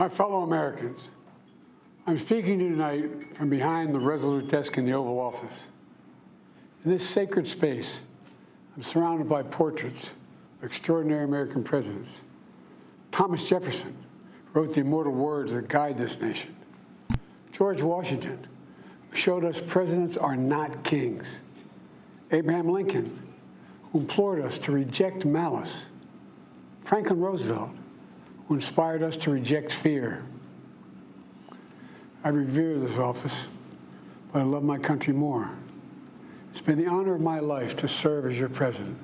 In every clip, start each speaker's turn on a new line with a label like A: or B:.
A: My fellow Americans, I'm speaking to you tonight from behind the resolute desk in the Oval Office. In this sacred space, I'm surrounded by portraits of extraordinary American presidents. Thomas Jefferson wrote the immortal words that guide this nation. George Washington, who showed us presidents are not kings. Abraham Lincoln, who implored us to reject malice. Franklin Roosevelt, who inspired us to reject fear. I revere this office, but I love my country more. It's been the honor of my life to serve as your president.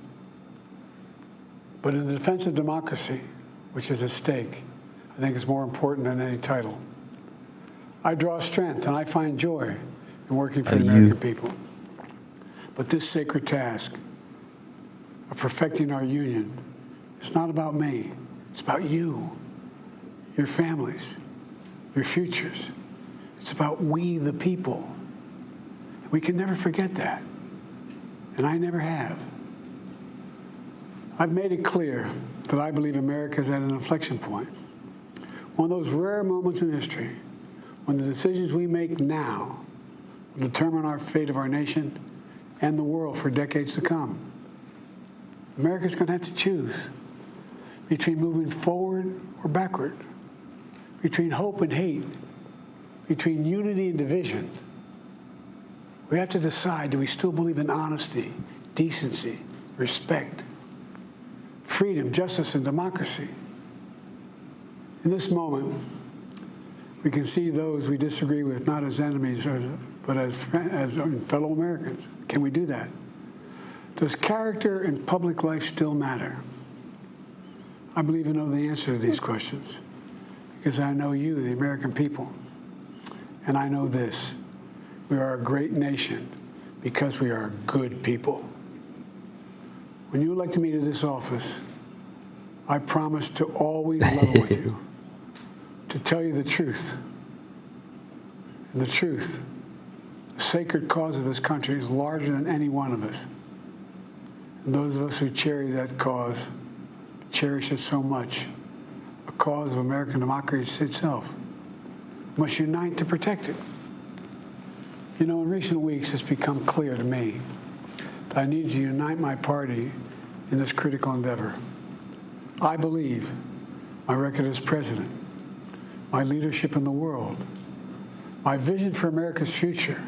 A: But in the defense of democracy, which is at stake, I think it's more important than any title. I draw strength and I find joy in working for the American people. But this sacred task of perfecting our union is not about me. It's about you, your families, your futures. It's about we, the people. We can never forget that, and I never have. I've made it clear that I believe America is at an inflection point, one of those rare moments in history when the decisions we make now will determine our fate of our nation and the world for decades to come. America's going to have to choose between moving forward or backward, between hope and hate, between unity and division. We have to decide, do we still believe in honesty, decency, respect, freedom, justice, and democracy? In this moment, we can see those we disagree with not as enemies, but as fellow Americans. Can we do that? Does character in public life still matter? I believe I know the answer to these questions because I know you, the American people. And I know this, we are a great nation because we are good people. When you elected me to this office, I promised to always level with you, to tell you the truth. And the truth, the sacred cause of this country is larger than any one of us. And those of us who cherish that cause, cherish it so much, a cause of American democracy itself, must unite to protect it. You know, in recent weeks, it's become clear to me that I need to unite my party in this critical endeavor. I believe my record as president, my leadership in the world, my vision for America's future,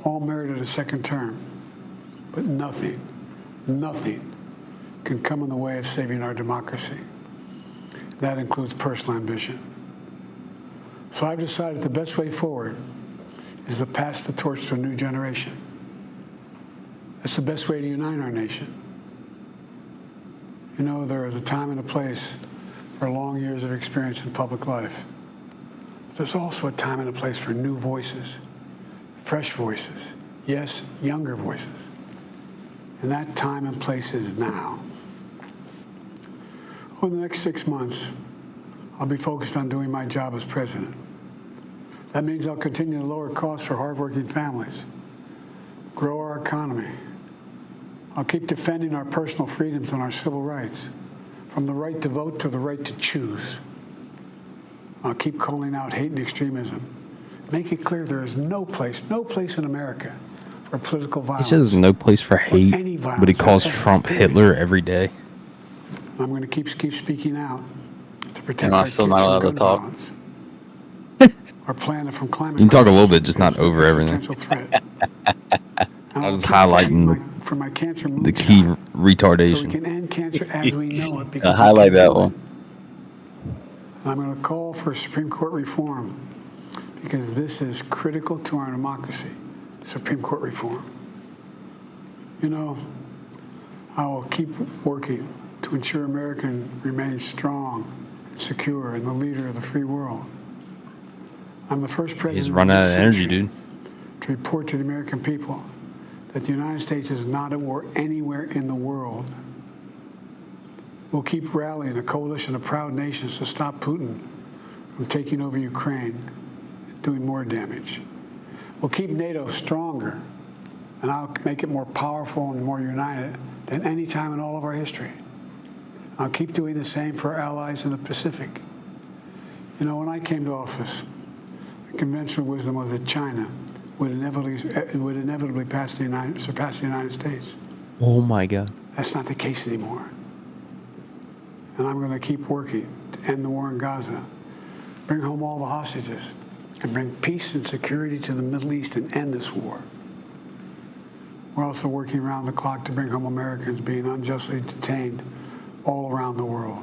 A: all merited a second term. But nothing can come in the way of saving our democracy. That includes personal ambition. So I've decided the best way forward is to pass the torch to a new generation. That's the best way to unite our nation. You know, there is a time and a place for long years of experience in public life. There's also a time and a place for new voices, fresh voices, yes, younger voices. And that time and place is now. Over the next 6 months, I'll be focused on doing my job as president. That means I'll continue to lower costs for hardworking families, grow our economy. I'll keep defending our personal freedoms and our civil rights, from the right to vote to the right to choose. I'll keep calling out hate and extremism. Make it clear there is no place in America for political violence.
B: He says there's no place for hate, but he calls Trump Hitler every day.
A: I'm going to keep speaking out to protect
C: Am I still not allowed to talk?
A: Violence. Our planet from climate.
B: You can talk a little bit, just not over everything. I was just highlighting the key retardation.
A: So we can end cancer as we know it.
C: I'll highlight that one.
A: I'm going to call for Supreme Court reform because this is critical to our democracy. Supreme Court reform. You know, I will keep working to ensure America remains strong and secure and the leader of the free world. I'm the first president
B: He's run out of energy, dude.
A: to report to the American people that the United States is not at war anywhere in the world. We'll keep rallying a coalition of proud nations to stop Putin from taking over Ukraine and doing more damage. We'll keep NATO stronger, and I'll make it more powerful and more united than any time in all of our history. I'll keep doing the same for our allies in the Pacific. You know, when I came to office, the conventional wisdom was that China would inevitably surpass the United States.
B: Oh my God.
A: That's not the case anymore. And I'm going to keep working to end the war in Gaza, bring home all the hostages, and bring peace and security to the Middle East and end this war. We're also working around the clock to bring home Americans being unjustly detained all around the world.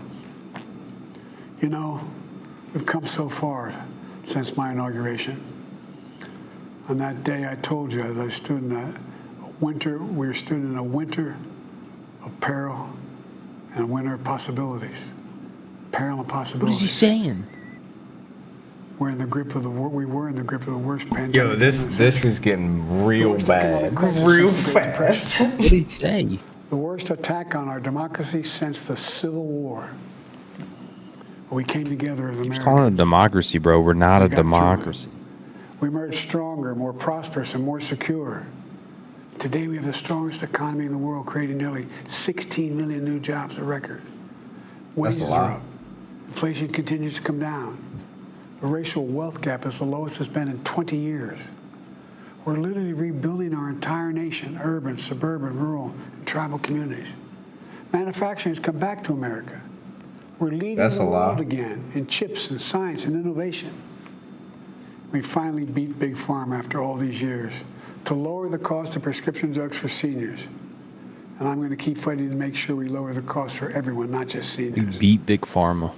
A: You know, we've come so far since my inauguration. On that day, I told you, as I stood in that winter, we stood in a winter of peril and a winter of possibilities. Peril and possibilities.
B: What is he saying?
A: We're in the grip of the we were in the grip of the worst pandemic.
D: Yo, this is getting real bad, real fast.
B: What did he say?
A: The worst attack on our democracy since the Civil War. We came together as Americans.
B: He's calling it a democracy, bro. We're not a democracy.
A: We emerged stronger, more prosperous, and more secure. Today, we have the strongest economy in the world, creating nearly 16 million new jobs, a record.
D: That's a
A: Wages
D: lot.
A: are up. Inflation continues to come down. The racial wealth gap is the lowest it's been in 20 years. We're literally rebuilding our entire nation, urban, suburban, rural, and tribal communities. Manufacturing has come back to America. We're leading
D: That's
A: the
D: a lot.
A: world again in chips and science and innovation. We finally beat Big Pharma after all these years to lower the cost of prescription drugs for seniors. And I'm going to keep fighting to make sure we lower the cost for everyone, not just seniors.
B: Beat Big Pharma.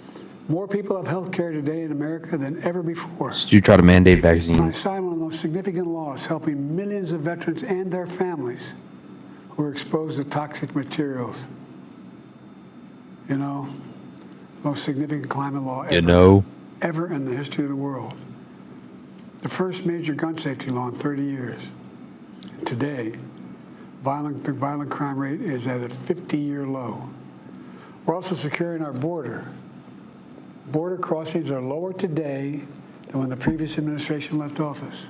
A: More people have health care today in America than ever before.
B: Did you try to mandate
A: And I
B: vaccines?
A: signed one of the most significant laws helping millions of veterans and their families who are exposed to toxic materials. You know, most significant climate law ever,
B: You know?
A: ever in the history of the world. The first major gun safety law in 30 years. And today, the violent crime rate is at a 50-year low. We're also securing our border. Border crossings are lower today than when the previous administration left office.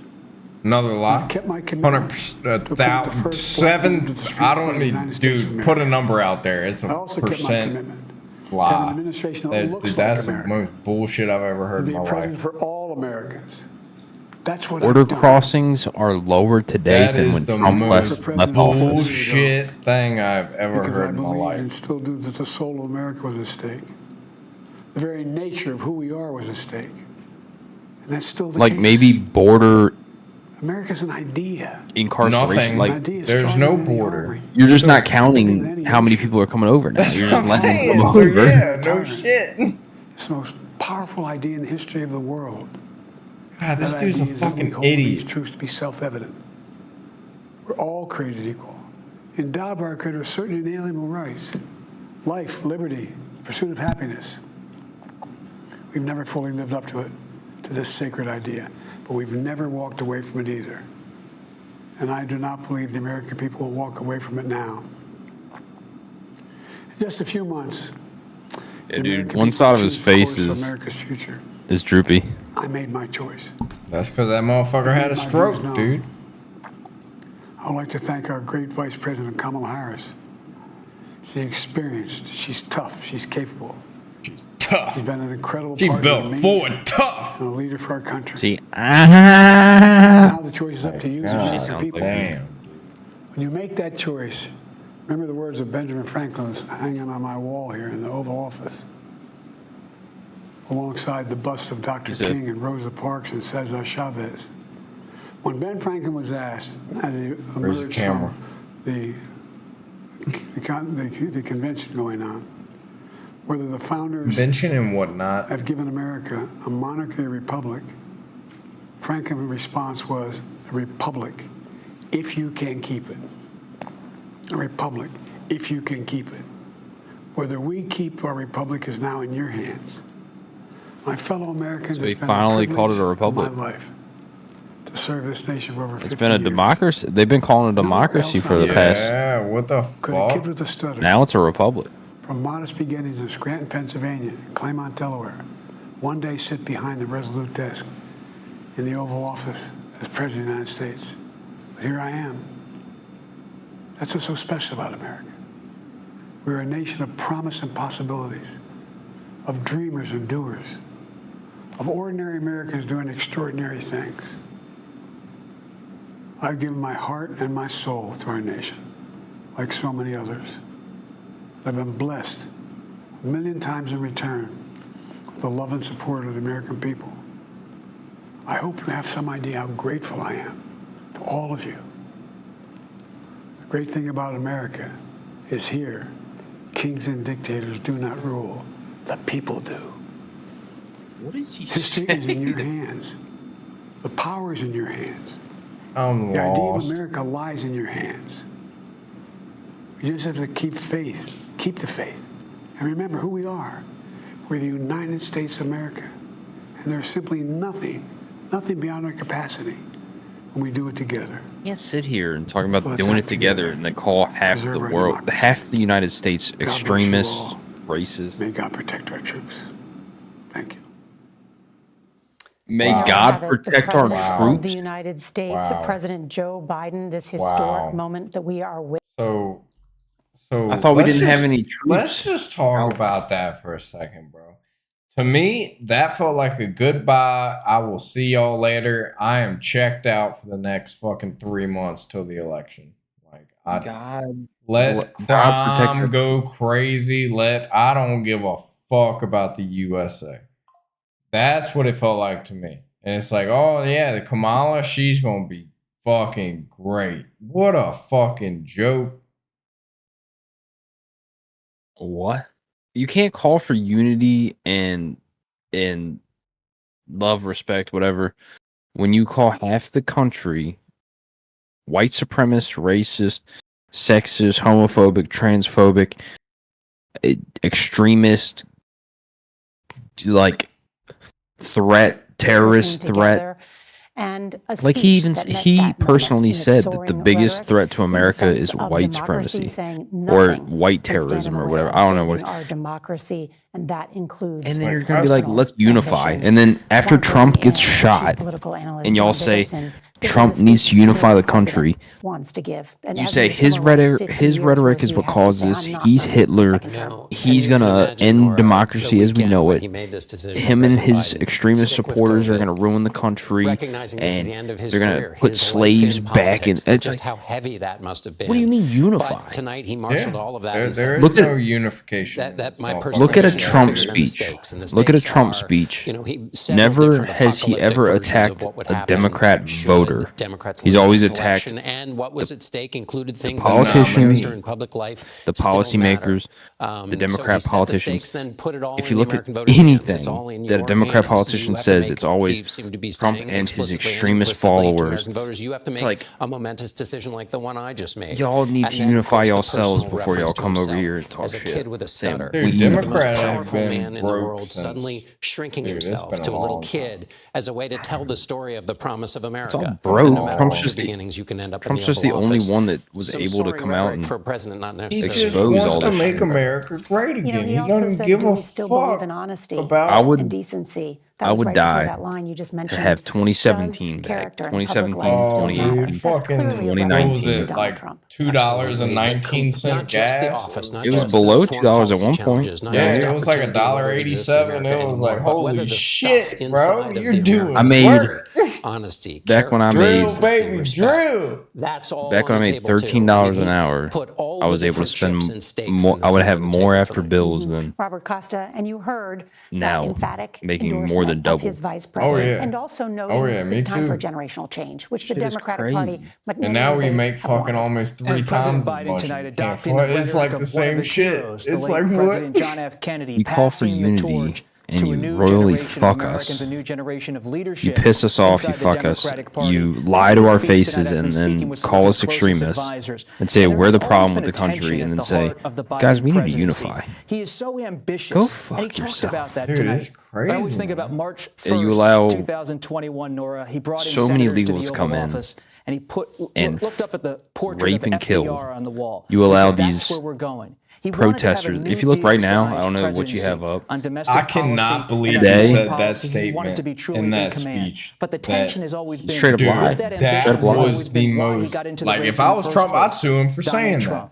D: Another lie.
A: I kept my commitment
D: 100%,
A: to appoint the first black woman to the Supreme
D: I
A: Court
D: don't
A: of the United
D: need,
A: States of
D: dude.
A: America.
D: Put a number out there. It's
A: I
D: a
A: also kept my
D: percent
A: commitment to an
D: lie.
A: administration that looks
D: That's
A: like
D: the
A: America.
D: most bullshit I've ever heard
A: To
D: in
A: be
D: my
A: a president
D: life.
A: for all Americans. That's what
B: Border
A: I've done.
B: crossings are lower today
D: That
B: than
D: is
B: when
D: the
B: Trump
D: most
B: left office.
D: bullshit thing I've ever
A: Because
D: heard
A: I
D: in my
A: believed and
D: life.
A: still do that the soul of America was at stake. The very nature of who we are was at stake. And that's still the
B: Like
A: case.
B: maybe border
A: America's an idea.
B: incarceration.
D: Nothing.
A: An
B: Like
A: idea
D: there's
A: stronger
D: no
A: than the
D: border.
A: army.
B: you're just not counting how many people are coming over now. You're just letting them come
D: So
B: over.
D: yeah, no shit.
A: It's the most powerful idea in the history of the world.
D: God, this
A: That
D: dude's a
A: idea is that we
D: fucking
A: hold these
D: idiot.
A: truths to be self-evident. We're all created equal, endowed by our Creator with certain inalienable rights: life, liberty, pursuit of happiness. We've never fully lived up to it, to this sacred idea, but we've never walked away from it either. And I do not believe the American people will walk away from it now. In just a few months,
B: Yeah,
A: the
B: dude.
A: American
B: One
A: people
B: side of his
A: choose the course
B: face
A: of
B: is
A: America's future.
B: droopy.
A: I made my choice.
D: That's because that motherfucker had a stroke, dude.
A: I would like to thank our great Vice President Kamala Harris. She's experienced, she's tough, she's capable.
D: Tough.
A: She's been an incredible
D: She
A: partner to
D: built
A: me
D: forward tough.
A: and a leader for our country.
B: See,
A: Now the choice is up to you, the
D: God,
A: American
B: sounds
A: people.
B: like
D: damn.
A: When you make that choice, remember the words of Benjamin Franklin hanging on my wall here in the Oval Office, alongside the busts of Dr.
B: He said-
A: King and Rosa Parks and Cesar Chavez. When Ben Franklin was asked, as he
D: Where's the
A: emerged
D: camera?
A: from the convention going on, whether the founders
D: Convention and whatnot.
A: have given America a monarchy or republic, Franklin's response was a republic, if you can keep it. A republic, if you can keep it. Whether we keep our republic is now in your hands. My fellow Americans,
B: So he
A: it's been
B: finally called it a
A: privilege of
B: republic.
A: my life to serve this nation for over 50
B: it's been a
A: years.
B: democracy. They've been calling it a democracy for the past.
D: Yeah, what the
A: Could a kid
D: fuck?
A: with a stutter,
B: Now it's a republic.
A: from modest beginnings in Scranton, Pennsylvania, and Claymont, Delaware, one day sit behind the resolute desk in the Oval Office as President of the United States. But here I am. That's what's so special about America. We're a nation of promise and possibilities, of dreamers and doers, of ordinary Americans doing extraordinary things. I've given my heart and my soul to our nation, like so many others. I've been blessed a million times in return with the love and support of the American people. I hope you have some idea how grateful I am to all of you. The great thing about America is here, kings and dictators do not rule, the people do.
B: What is he
A: History is in your hands. The power is in your hands.
D: I'm
A: The idea of
D: lost.
A: America lies in your hands. We just have to keep faith, keep the faith. And remember who we are. We're the United States of America. And there's simply nothing beyond our capacity when we do it together.
B: You can't sit here and talk about
A: Let's
B: doing
A: act
B: it together
A: together.
B: and then call half
A: Preserve
B: the
A: our
B: world,
A: democracy.
B: half the United States
A: bless you
B: extremists,
A: all.
B: racist.
A: May God protect our troops. Thank you.
B: May
D: Wow.
B: God
E: Have it,
B: protect
E: the
B: our
E: President of the
B: troops.
E: United States,
D: Wow.
E: President Joe Biden, this historic
D: Wow.
E: moment that we are with.
D: So
B: I thought we
D: let's
B: didn't have
D: just-
B: any troops.
D: Let's just talk
B: out.
D: about that for a second, bro. To me, that felt like a goodbye. I will see y'all later. I am checked out for the next fucking 3 months till the election. Like,
B: God.
D: let
B: God protect
D: crime
B: our
D: go crazy. I don't give a fuck about the USA. That's what it felt like to me. And it's like, oh yeah, the Kamala, she's gonna be fucking great. What a fucking joke.
B: What? You can't call for unity and love, respect, whatever, when you call half the country white supremacist, racist, sexist, homophobic, transphobic, extremist, like threat, terrorist
E: working
B: threat.
E: together. And a
B: Like he
E: speech
B: even
E: that met
B: he
E: that moment
B: personally
E: in its
B: said that the
E: soaring
B: biggest
E: rhetoric
B: threat to
E: in
B: America
E: defense
B: is
E: of
B: white
E: democracy,
B: supremacy
E: saying
B: or
E: nothing
B: white
E: can stand in
B: terrorism
E: the
B: or
E: way
B: whatever.
E: of
B: I don't know what
E: saving
B: it's.
E: our democracy, and that includes
B: And then you're
D: Like
B: gonna be like,
E: personal
B: let's unify.
E: ambition.
B: And then after
E: Wanna bring
B: Trump gets
E: in
B: shot,
E: Chief political analyst
B: and y'all
E: John
B: say
E: Dickerson. This is
B: Trump
E: a
B: needs
E: speech
B: to unify
E: no
B: the
E: president
B: country,
E: wants to give. And
B: you
E: as
B: say
E: in
B: his
E: similar
B: rhetoric,
E: 50
B: his
E: years
B: rhetoric
E: where
B: is
E: he
B: what
E: has to say,
B: causes.
E: "I'm not
B: He's
E: running for a
B: Hitler.
E: second term."
F: No,
B: He's
F: and you can
B: gonna
F: imagine,
B: end
F: Nora,
B: democracy
F: the
B: as we
F: weekend
B: know
F: when
B: it.
F: he made this decision,
B: Him and
F: President
B: his
F: Biden,
B: extremist
F: sick with
B: supporters are
F: COVID,
B: gonna ruin the country,
F: recognizing this is the end of
B: and
F: his
B: they're gonna
F: career,
B: put
F: his life
B: slaves
F: in
B: back in.
F: politics,
B: It's
F: just
B: like,
F: how heavy that must have been.
B: what do you mean unify?
F: But tonight he
D: Yeah,
F: marshaled all of that and
D: there
F: said,
D: is
B: Look at-
D: no unification. in
F: that
D: this
F: my
D: motherfucker.
F: personal
B: Look at a
F: ambition is
B: Trump
F: bigger than the
B: speech.
F: stakes, and the
B: Look at a
F: stakes
B: Trump
F: are,
B: speech.
F: you know, several
B: Never
F: different
B: has he
F: apocalyptic
B: ever
F: versions of
B: attacked
F: what would
B: a
F: happen
B: Democrat
F: should
B: voter.
F: Democrats
B: He's
F: lose
B: always
F: this
B: attacked
F: election, and what was at stake included things
B: politicians,
F: that matter in public life,
B: the
F: still matter.
B: policymakers, the Democrat
F: so he
B: politicians.
F: set the stakes, then put it all
B: If
F: in
B: you
F: the
B: look at
F: American voters' hands. It's
B: anything
F: all in
B: that a
F: your
B: Democrat
F: hands.
B: politician
F: You have to
B: says,
F: make,
B: it's always
F: he seemed to be
B: Trump
F: saying
B: and his
F: explicitly and
B: extremist
F: implicitly to
B: followers.
F: American voters, you have to
B: It's
F: make
B: like,
F: a momentous decision like the one I just made.
B: y'all need
F: And
B: to
F: then, of
B: unify
F: course, the
B: yourselves
F: personal
B: before y'all
F: reference to
B: come over
F: himself
B: here and talk
F: as a
B: shit.
F: kid with a
B: Saying,
F: stutter.
D: Dude,
B: we
F: The most
D: Democrat has
F: powerful
D: been
F: man in the
D: broke
F: world
D: since-
F: suddenly shrinking
D: Dude, it's
F: himself
D: been a
F: to a little
D: long time.
F: kid as a way to tell the story of the promise of America.
B: all
F: And
B: broke.
F: no matter
B: Trump's
F: what
B: just
F: your
B: the-
F: beginnings, you can end up
B: Trump's
F: in
B: just
F: the
B: the
F: Oval
B: only
F: Office.
B: one that was
F: Some
B: able to
F: soaring
B: come out
F: rhetoric
B: and
F: for a president, not
D: He
F: necessarily.
D: just
B: expose
D: wants
B: all
D: to
B: this
D: make
B: shit.
D: America great again.
E: You know,
D: he
E: he also
D: doesn't
E: said,
D: give
E: "Do
D: a
E: we still believe in
D: fuck
E: honesty
D: about.
B: I would-
E: and decency?" That
B: I
E: was
B: would
E: right
B: die
E: before that line you just
B: to
E: mentioned.
B: have
E: Does
B: 2017 back.
E: character in public
B: 2017
E: life
B: is
E: still
D: Oh,
B: 2018.
E: matter?
D: dude,
E: That's
D: fucking
E: clearly a reference
B: 2019.
D: what was
E: to
D: it
E: Donald
D: like
E: Trump.
D: $2.19
F: Not just the
D: gas?
F: office, not
B: It was
F: just the
B: below
F: foreign
B: $2 at
F: policy
B: one point.
F: challenges, not
D: Yeah,
F: just
D: it was like
F: opportunity, whether it exists in
D: $1.87.
F: America
D: It was
F: anymore,
D: like,
F: but whether
D: holy
F: the
D: shit,
F: stuff
D: bro!
F: inside of
D: You're
F: the
D: doing
F: American
B: I made-
D: work.
F: honesty,
B: Back when I
F: character,
B: made-
D: Drill,
F: decency,
D: baby,
F: respect.
D: drill.
F: That's all
B: Back when
F: on
B: I
F: the
B: made
F: table, too.
B: $13
F: I mean,
B: an
F: he
B: hour,
F: put all
B: I
F: the
B: was able to
F: different chips
B: spend
F: and stakes
B: more.
F: in the
B: I would
F: center
B: have
F: of the
B: more
F: table
B: after
F: tonight.
B: bills than
E: Robert Costa, and you heard
B: now,
E: that emphatic
B: making more
E: endorsement
B: than
E: of
B: double.
E: his vice president,
D: yeah.
E: and also noting
D: Oh, yeah, me
E: it's time for
D: too.
E: generational change, which the
B: Shit is
E: Democratic Party,
B: crazy.
E: but
D: And
E: many
D: now
E: in the
D: we
E: base
D: make
E: have
D: fucking
E: wanted.
D: almost 3
G: And President
D: times as
G: Biden
D: much.
G: tonight
D: You can't
G: adopting
D: fight.
G: the
D: It's like
G: rhetoric
D: the
G: of one
D: same
G: of his
D: shit.
G: heroes,
D: It's
G: the
D: like
G: late
D: what?
G: President John F. Kennedy,
B: You call for
G: passing the
B: unity,
G: torch
B: and
G: to a
B: you
G: new
B: royally
G: generation
B: fuck
G: of Americans,
B: us.
G: a new generation of
B: You
G: leadership.
B: piss us off, you
G: inside the
B: fuck us,
G: Democratic Party.
B: you lie to
G: In
B: our
G: speech
B: faces,
G: tonight, I've
B: and
G: been speaking
B: then
G: with some of
B: call
G: his
B: us
G: closest
B: extremists
G: advisors.
B: and say
G: And
B: we're the
G: there's
B: problem
G: always
B: with the
G: been a tension
B: country,
G: at
B: and then
G: the
B: say,
G: heart of the
B: guys,
G: Biden
B: we need to
G: presidency.
B: unify.
G: He is so ambitious.
B: Go
G: and
B: fuck
G: he talked
B: yourself.
G: about that
D: Dude,
G: tonight.
D: it's crazy,
G: I always think
D: man.
G: about March 1st,
B: And you allow
G: 2021, Nora. He brought in
B: so many
G: senators to
B: illegals
G: the
B: come
G: Oval
B: in
G: Office, and he
B: and
G: looked up at the portrait
B: rape
G: of
B: and kill.
G: FDR on the wall.
B: You
G: He
B: allow
G: said, "That's
B: these
G: where we're going." He wanted to have a
B: protesters.
G: New
B: If you look right now, I
G: Deal-sized
B: don't know what you
G: presidency
B: have up.
G: on domestic
D: I cannot
G: policy
D: believe
G: and
B: he
G: foreign
B: said
D: that
G: policy. He
D: statement
G: wanted to be truly
D: in that
G: command.
D: speech.
G: But the tension has always been
B: Straight up
D: Dude,
B: lie.
G: that
D: that
G: ambition has
B: lie.
G: always
D: was the
G: been why he
D: most.
G: got into the
D: Like,
G: race
D: if
G: in
D: I
G: the
D: was
G: first
D: Trump, I'd
G: place.
D: sue him for
G: Donald
D: saying
G: Trump.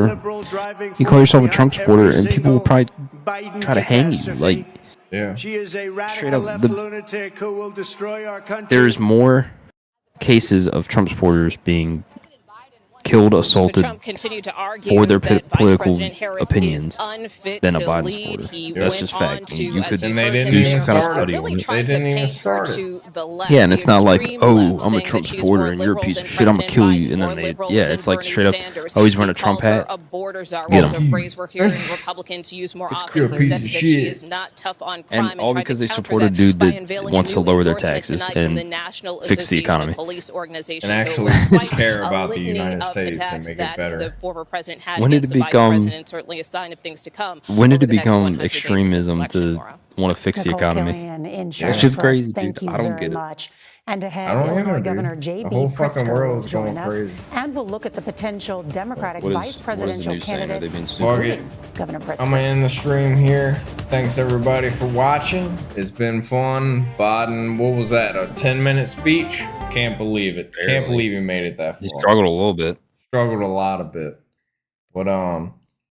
B: supporter. You call yourself a Trump supporter, and people will probably try to hang you. Like,
D: Yeah.
H: She is a
B: straight
H: radical
B: up,
H: left lunatic who will destroy our country.
B: there's more cases of Trump supporters being killed, assaulted
I: Trump continued to argue
B: for their
I: that Vice
B: political
I: President Harris
B: opinions
I: is unfit
B: than a
I: to
B: Biden
I: lead.
B: supporter.
I: He
B: That's
I: went
B: just
I: on
B: fact.
I: to,
B: You
I: as
B: could
I: you
D: And they
I: heard
D: didn't
I: him
B: do
D: even
B: some kind of
D: start it.
B: study
I: really
B: on it.
I: trying
D: They didn't
I: to
D: even
I: paint
D: start
I: her
D: it.
I: to the left,
B: Yeah, and
I: the
B: it's not like,
I: extreme
B: oh,
I: left,
B: I'm a
I: saying
B: Trump
I: that she is
B: supporter
I: more
B: and you're a
I: liberal
B: piece
I: than
B: of shit, I'm gonna
I: President
B: kill you.
I: Biden,
B: And
I: more
B: then they,
I: liberal
B: yeah,
I: than
B: it's like
I: Bernie
B: straight up,
I: Sanders.
B: oh, he's wearing
I: He
B: a Trump
I: calls her
B: hat.
I: a border czar,
B: Get
I: which is a
B: 'em.
I: phrase we're hearing Republicans use more
D: It's
I: often.
D: you're a
I: He
D: piece
I: said
D: of
I: that she
D: shit.
I: is not tough on crime
B: And all
I: tried
B: because
I: to
B: they
I: counter
B: support a
I: that
B: dude
I: by
B: that
I: unveiling
B: wants
I: a
B: to
I: new
B: lower their
I: endorsement
B: taxes
I: tonight from
B: and
I: the National
B: fix the
I: Association
B: economy.
I: of Police Organization.
D: And
I: So
D: actually
I: quite
D: care
I: a
D: about the
I: litany
D: United
I: of
D: States and
I: attacks
D: make it
I: that
D: better.
I: the former president had
B: When did
I: against
B: it
I: the vice
B: become-
I: president, certainly a sign of things to come.
B: When did
I: over
B: it
I: the next
B: become
I: 100 days of this
B: extremism
I: election,
B: to
I: Maura.
B: want to fix the
E: Nicole
B: economy?
E: Killian in
B: It's
E: Sharon
B: just
E: Press,
B: crazy,
E: thank
B: dude.
E: you
B: I don't
E: very
B: get it.
E: much. And ahead,
D: I don't
E: Illinois
D: either, dude.
E: Governor
D: The
E: J.B.
D: whole fucking
E: Pritzker
D: world
E: will
D: is going
E: join us,
D: crazy.
E: and we'll look at the potential Democratic
B: What
E: vice
B: is the
E: presidential
B: news saying? Are they
E: candidates.
B: being
D: Fuck
B: stupid?
D: it.
E: Governor Pritzker.
D: I'm gonna end the stream here. Thanks everybody for watching. It's been fun. Biden, what was that? A 10-minute speech? Can't believe it. Can't
B: Barely.
D: believe he made it that far.
B: He struggled a little bit.
D: Struggled a lot a bit. But